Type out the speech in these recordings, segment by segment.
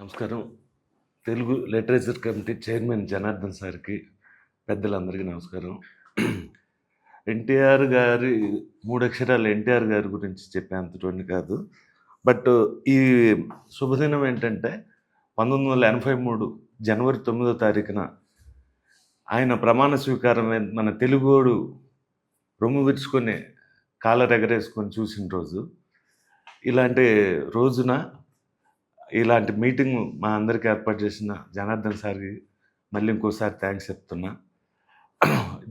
నమస్కారం. Telugu literature committee chairman Janardhan సార్‌కి, పెద్దలందరికీ నమస్కారం. ఎన్టీఆర్ గారి 3 అక్షరాలు ఎన్టీఆర్ గారి గురించి చెప్పేంతటోడిని కాదు. బట్ ఈ శుభదినం ఏంటంటే 1983 జనవరి 9వ తారీఖున ఆయన ప్రమాణ స్వీకారం మన తెలుగోడు రొమ్ము విరుచుకొని కాలరెగరేసుకొని చూసిన రోజు. ఇలాంటి రోజున ఇలాంటి మీటింగ్ మా అందరికి ఏర్పాటు చేసిన జనార్దన్ సార్‌కి మళ్ళీ ఇంకోసారి థ్యాంక్స్ చెప్తున్నా.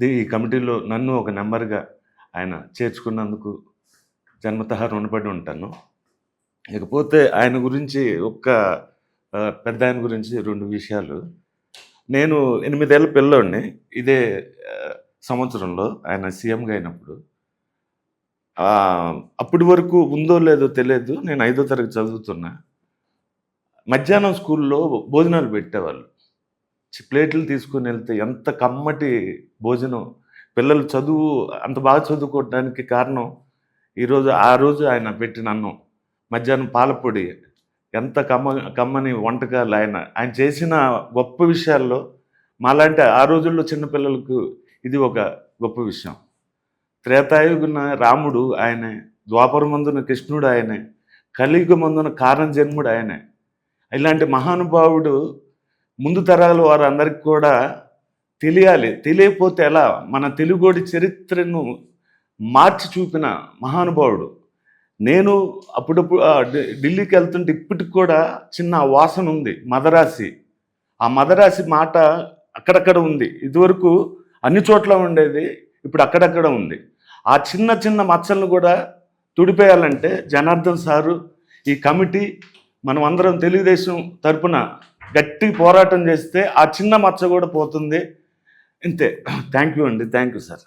ఈ కమిటీలో నన్ను ఒక మెంబర్‌గా ఆయన చేర్చుకున్నందుకు జన్మతః రుణపడి ఉంటాను. ఇకపోతే ఆయన గురించి పెద్దాయన గురించి 2 విషయాలు. నేను 8 ఏళ్ల పిల్లోడిని ఇదే సంవత్సరంలో ఆయన సీఎంగా అయినప్పుడు. అప్పటి వరకు ఉందో లేదో తెలియదు. నేను 5వ తరగతి చదువుతున్నా. మధ్యాహ్నం స్కూల్లో భోజనాలు పెట్టేవాళ్ళు. ప్లేట్లు తీసుకొని వెళ్తే ఎంత కమ్మటి భోజనం. పిల్లలు చదువు అంత బాగా చదువుకోవడానికి కారణం ఆ రోజు ఆయన పెట్టిన అన్నం. మధ్యాహ్నం పాలపొడి, ఎంత కమ్మని వంటకాలు. ఆయన చేసిన గొప్ప విషయాల్లో మాలాంటి ఆ రోజుల్లో చిన్నపిల్లలకు ఇది ఒక గొప్ప విషయం. త్రేతాయుగున రాముడు ఆయనే, ద్వాపరమందున కృష్ణుడు ఆయనే, కలియుగమందున కారణ జన్ముడు ఆయనే. ఇలాంటి మహానుభావుడు ముందు తరాల వారందరికీ కూడా తెలియాలి. తెలియకపోతే ఎలా? మన తెలుగోడి చరిత్రను మార్చి చూపిన మహానుభావుడు. నేను అప్పుడప్పుడు ఢిల్లీకి వెళ్తుంటే ఇప్పటికి కూడా చిన్న వాసన ఉంది. మదరాసి. ఆ మదరాసి మాట అక్కడక్కడ ఉంది. ఇదివరకు అన్ని చోట్ల ఉండేది, ఇప్పుడు అక్కడక్కడ ఉంది. ఆ చిన్న చిన్న మచ్చలను కూడా తుడిపేయాలంటే జనార్దన్ సారు, ఈ కమిటీ, మనం అందరం తెలుగుదేశం తరపున గట్టి పోరాటం చేస్తే ఆ చిన్న మచ్చ కూడా పోతుంది. ఇంతే. థ్యాంక్ యూ అండి. Thank you sir.